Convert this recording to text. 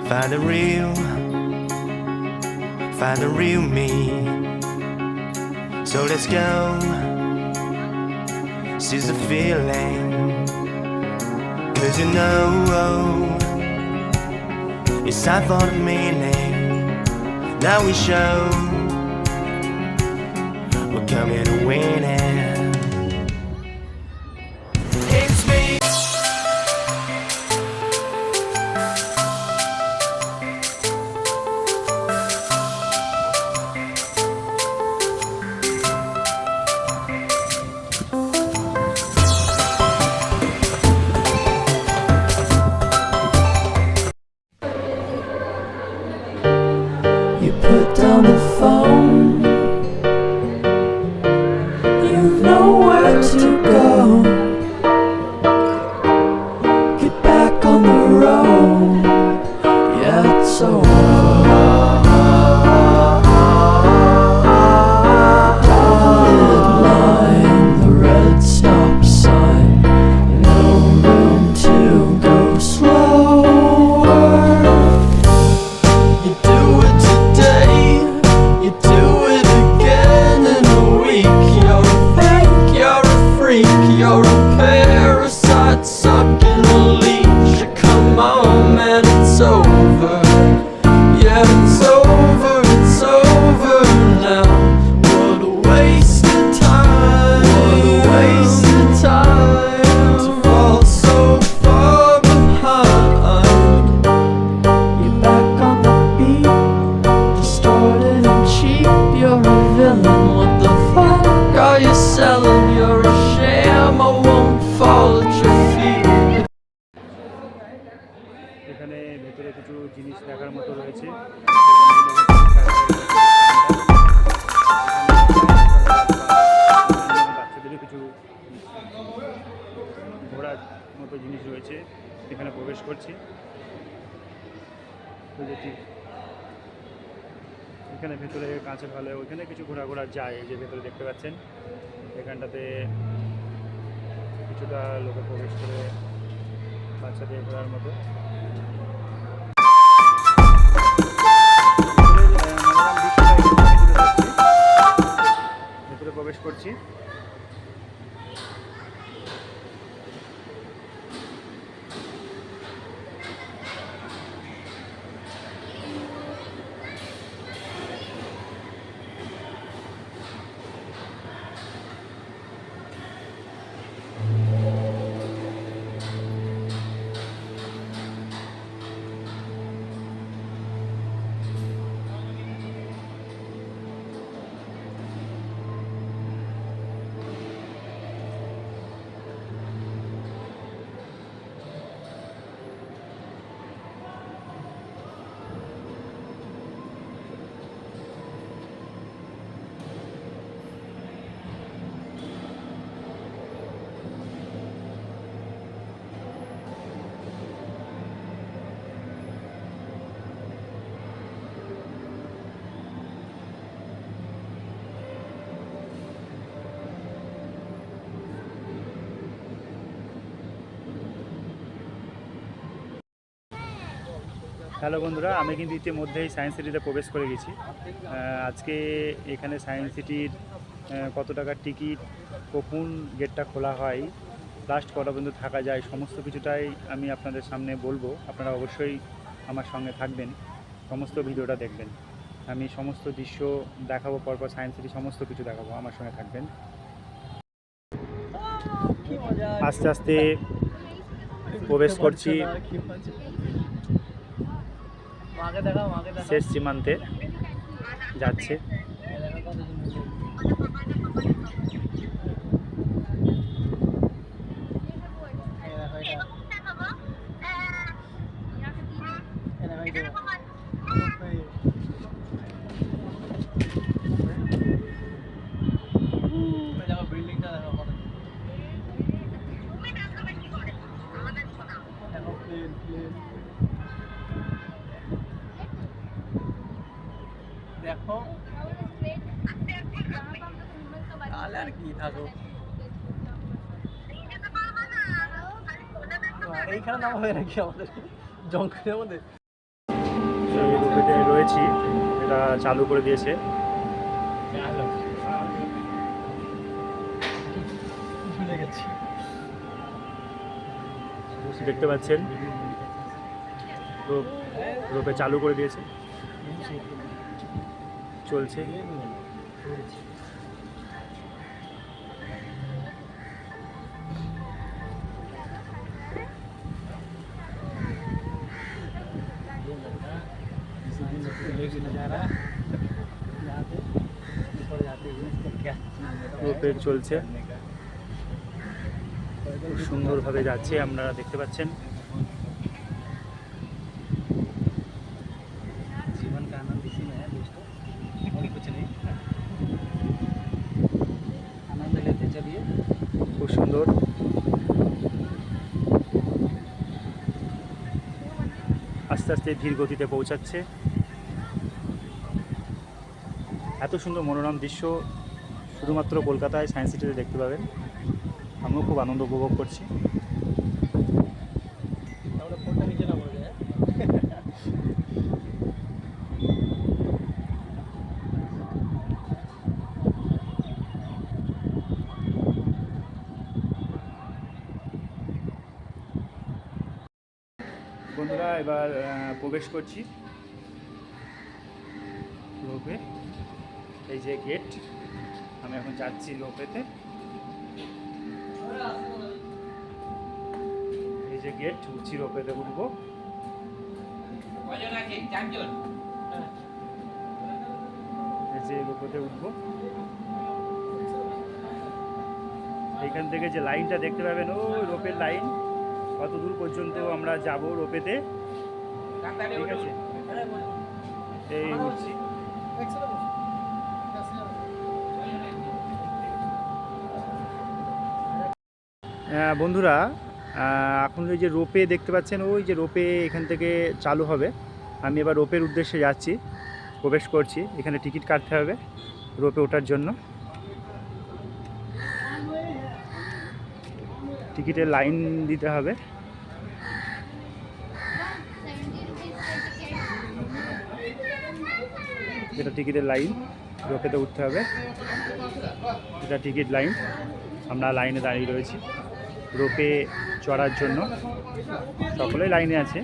Find the real me. So let's go, seize the feeling. 'Cause you know it's time for the meaning. Now we show we're coming to win it. It's me. You put down the phone, you've nowhere to go. Get back on the road, yeah, it's over. Dotted line, the red stop sign, no room to go slower. You do it today, you do it again in a week. You're a fake, you're a freak, you're a parasite sucking a leech. Come on, man, it's over. Yeah, it's over now. What a waste of time, what a waste of time to fall so far behind. You're back on the beat, distorted and cheap. You're a villain, what the fuck are you selling? You're a sham, I won't fall at your feet. এখানে ভেতরে কিছু জিনিস দেখার মতো রয়েছে। বাচ্চাদেরও কিছু ঘোরার মতো জিনিস রয়েছে, এখানে প্রবেশ করছি। এখানে ভেতরে কাঁচে ভালো, ওইখানে কিছু ঘোরা যায়। এই যে ভেতরে দেখতে পাচ্ছেন, এখানটাতে কিছুটা লোকে প্রবেশ করে বাচ্চাদের ঘোরার মতো। ভেতরে প্রবেশ করছি। হ্যালো বন্ধুরা, আমি কিন্তু ইতিমধ্যেই সায়েন্স সিটিতে প্রবেশ করে গেছি। আজকে এখানে সায়েন্স সিটির কত টাকার টিকিট, কখন গেটটা খোলা হয়, লাস্ট কটা পর্যন্ত থাকা যায়, সমস্ত কিছুটাই আমি আপনাদের সামনে বলবো। আপনারা অবশ্যই আমার সঙ্গে থাকবেন, সমস্ত ভিডিওটা দেখবেন। আমি সমস্ত দৃশ্য দেখাবো, পরপর সায়েন্স সিটি সমস্ত কিছু দেখাবো, আমার সঙ্গে থাকবেন। আস্তে আস্তে প্রবেশ করছি শেষ সীমান্তে যাচ্ছে। দেখো তাহলে আর কি থাকো এইখানে নামা হয় নাকি আমাদের জঙ্গলের মধ্যে। রোপেতে রয়েছি, এটা চালু করে দিয়েছে। দেখতে পাচ্ছেন রোপে চালু করে দিয়েছে, চলছে। রোপে চলছে, খুব সুন্দরভাবে যাচ্ছে, আপনারা দেখতে পাচ্ছেন। जीवन का आनंद इसी में है दोस्तों, और कुछ नहीं। आनंद लेते चलिए। খুব সুন্দর। আস্তে আস্তে ধীর গতিতে পৌঁছাচ্ছে। এত সুন্দর মনোরম দৃশ্য শুধুমাত্র কলকাতায় সায়েন্স সিটিতে দেখতে পাবেন। আমিও খুব আনন্দ উপভোগ করছি। বন্ধুরা, এবার প্রবেশ করছি রোপে। এই যে গেট, আমি এখন যাচ্ছি রোপেতে। এই যে গেট, উঠছি, রোপেতে উঠবো। এই যে রোপেতে উঠবো। এইখান থেকে যে লাইনটা দেখতে পাবেন, ওই রোপের লাইন, কত দূর পর্যন্ত আমরা যাব রোপেতে। ঠিক আছে, এই উঠছি। বন্ধুরা, এখন ওই যে রোপে দেখতে পাচ্ছেন, ওই যে রোপে এখান থেকে চালু হবে। আমি এবার রোপের উদ্দেশ্যে যাচ্ছি, প্রবেশ করছি। এখানে টিকিট কাটতে হবে রোপে ওঠার জন্য। টিকিটের লাইন দিতে হবে। এটা টিকিটের লাইন, রোপেতে উঠতে হবে। এটা টিকিট লাইন, আমরা লাইনে দাঁড়িয়ে রয়েছি রোপে চড়ার জন্য। সকলেই লাইনে আছে।